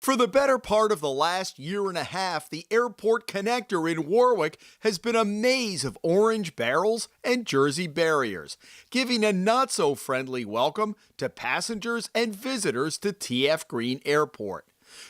For the better part of the last year and a half, the airport connector in Warwick has been a maze of orange barrels and jersey barriers, giving a not-so-friendly welcome to passengers and visitors to TF Green Airport.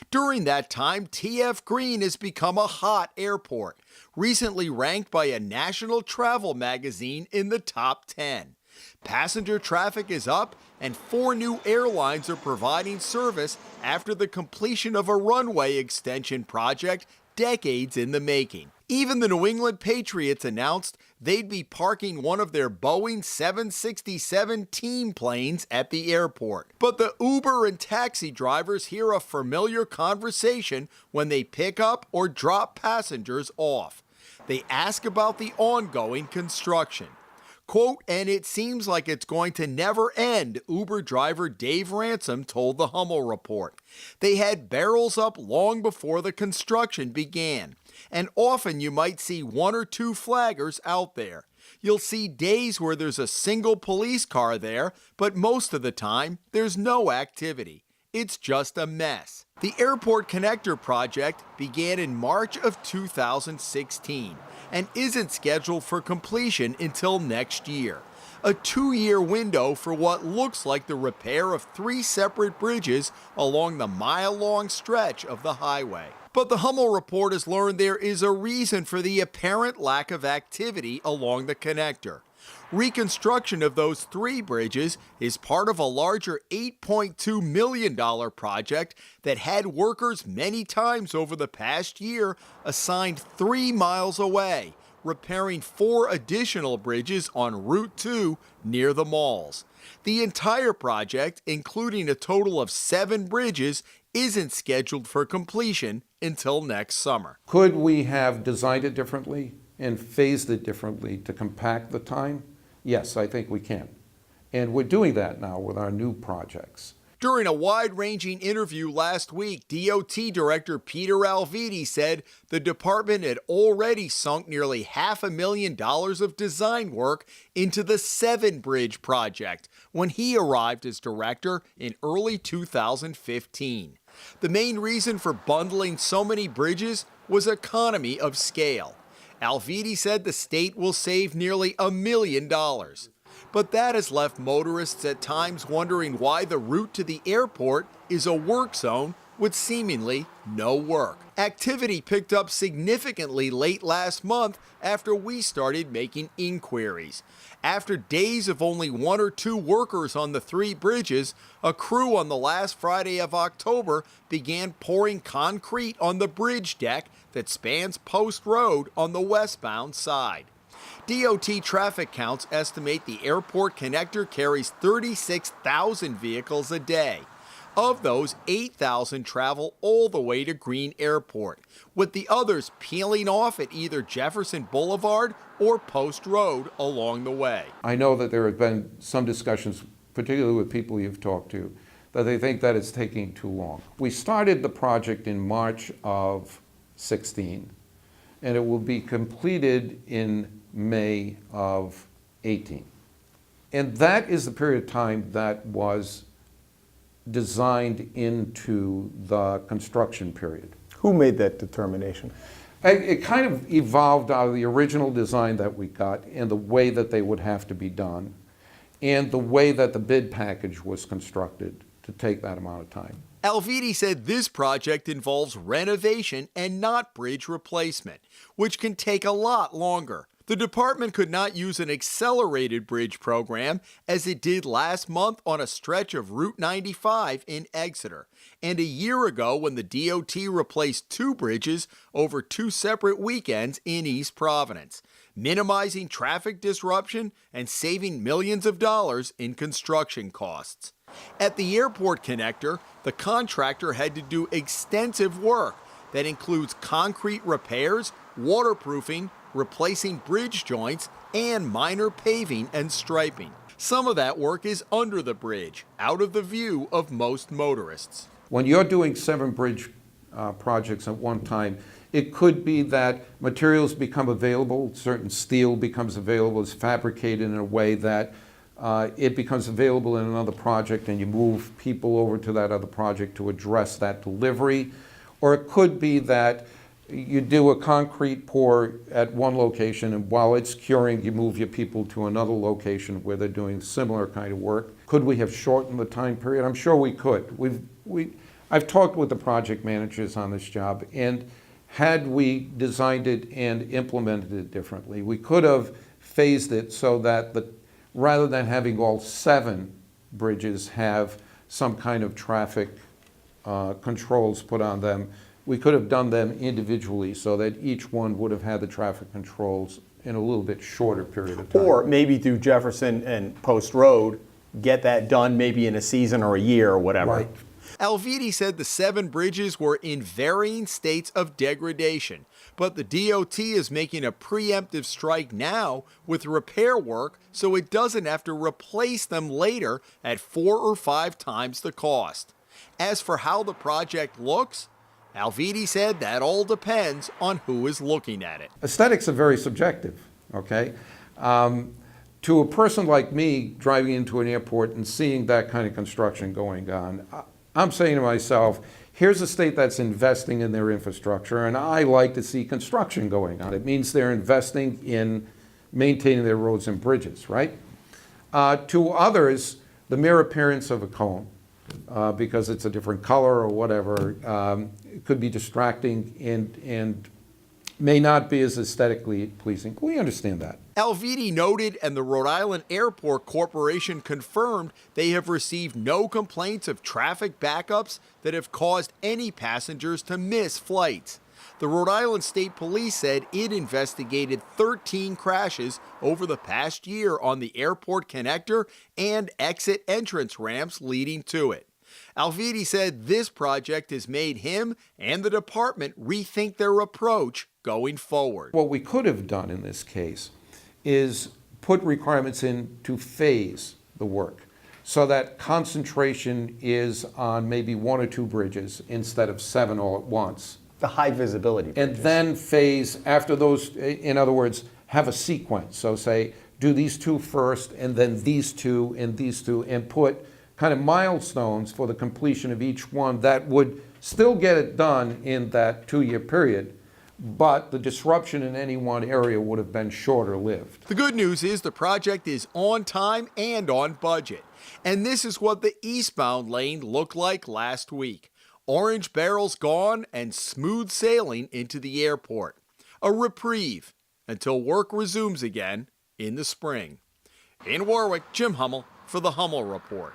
During that time, TF Green has become a hot airport, recently ranked by a national travel magazine in the top 10. Passenger traffic is up, and 4 new airlines are providing service after the completion of a runway extension project decades in the making. Even the New England Patriots announced they'd be parking one of their Boeing 767 team planes at the airport. But the Uber and taxi drivers hear a familiar conversation when they pick up or drop passengers off. They ask about the ongoing construction. Quote, and it seems like it's going to never end, Uber driver Dave Ransom told the Hummel report. They had barrels up long before the construction began, and often you might see 1 or 2 flaggers out there. You'll see days where there's a single police car there, but most of the time, there's no activity. It's just a mess. The Airport Connector project began in March of 2016 and isn't scheduled for completion until next year. A 2-year window for what looks like the repair of 3 separate bridges along the mile-long stretch of the highway. But the Hummel report has learned there is a reason for the apparent lack of activity along the connector. Reconstruction of those 3 bridges is part of a larger $8.2 million project that had workers many times over the past year assigned 3 miles away, repairing 4 additional bridges on Route 2 near the malls. The entire project, including a total of 7 bridges, isn't scheduled for completion until next summer. Could we have designed it differently and phased it differently to compact the time? Yes, I think we can. And we're doing that now with our new projects. During a wide-ranging interview last week, DOT Director Peter Alviti said the department had already sunk nearly $500,000 of design work into the 7-bridge project when he arrived as director in early 2015. The main reason for bundling so many bridges was economy of scale. Alviti said the state will save nearly $1 million. But that has left motorists at times wondering why the route to the airport is a work zone with seemingly no work. Activity picked up significantly late last month after we started making inquiries. After days of only 1 or 2 workers on the 3 bridges, a crew on the last Friday of October began pouring concrete on the bridge deck that spans Post Road on the westbound side. DOT traffic counts estimate the airport connector carries 36,000 vehicles a day. Of those, 8,000 travel all the way to Green Airport, with the others peeling off at either Jefferson Boulevard or Post Road along the way. I know that there have been some discussions, particularly with people you've talked to, that they think that it's taking too long. We started the project in March of 16, and it will be completed in May of 18. And that is the period of time that was designed into the construction period. Who made that determination? It kind of evolved out of the original design that we got and the way that they would have to be done and the way that the bid package was constructed to take that amount of time. Alviti said this project involves renovation and not bridge replacement, which can take a lot longer. The department could not use an accelerated bridge program as it did last month on a stretch of Route 95 in Exeter, and a year ago when the DOT replaced 2 bridges over 2 separate weekends in East Providence, minimizing traffic disruption and saving millions of dollars in construction costs. At the airport connector, the contractor had to do extensive work that includes concrete repairs, waterproofing, replacing bridge joints, and minor paving and striping. Some of that work is under the bridge, out of the view of most motorists. When you're doing 7 bridge projects at one time, it could be that materials become available, certain steel becomes available, is fabricated in a way that it becomes available in another project and you move people over to that other project to address that delivery. Or it could be that you do a concrete pour at one location and while it's curing, you move your people to another location where they're doing similar kind of work. Could we have shortened the time period? I'm sure we could. I've talked with the project managers on this job, and had we designed it and implemented it differently, we could have phased it so that rather than having all 7 bridges have some kind of traffic controls put on them, we could have done them individually so that each one would have had the traffic controls in a little bit shorter period of time. Or maybe through Jefferson and Post Road, get that done maybe in a season or a year or whatever. Right. Alviti said the 7 bridges were in varying states of degradation, but the DOT is making a preemptive strike now with repair work so it doesn't have to replace them later at 4 or 5 times the cost. As for how the project looks, Alviti said that all depends on who is looking at it. Aesthetics are very subjective, okay? To a person like me driving into an airport and seeing that kind of construction going on, I'm saying to myself, here's a state that's investing in their infrastructure, and I like to see construction going on. It means they're investing in maintaining their roads and bridges, right? To others, the mere appearance of a cone, because it's a different color or whatever, it could be distracting and may not be as aesthetically pleasing. We understand that. Alviti noted, and the Rhode Island Airport Corporation confirmed they have received no complaints of traffic backups that have caused any passengers to miss flights. The Rhode Island State Police said it investigated 13 crashes over the past year on the airport connector and exit entrance ramps leading to it. Alviti said this project has made him and the department rethink their approach going forward. What we could have done in this case is put requirements in to phase the work so that concentration is on maybe 1 or 2 bridges instead of 7 all at once. The high visibility bridges. And then phase after those, in other words, have a sequence. So say, do these 2 first, and then these 2, and these 2, and put kind of milestones for the completion of each one that would still get it done in that 2-year period, but the disruption in any one area would have been shorter lived. The good news is the project is on time and on budget. And this is what the eastbound lane looked like last week. Orange barrels gone and smooth sailing into the airport. A reprieve until work resumes again in the spring. In Warwick, Jim Hummel for the Hummel Report.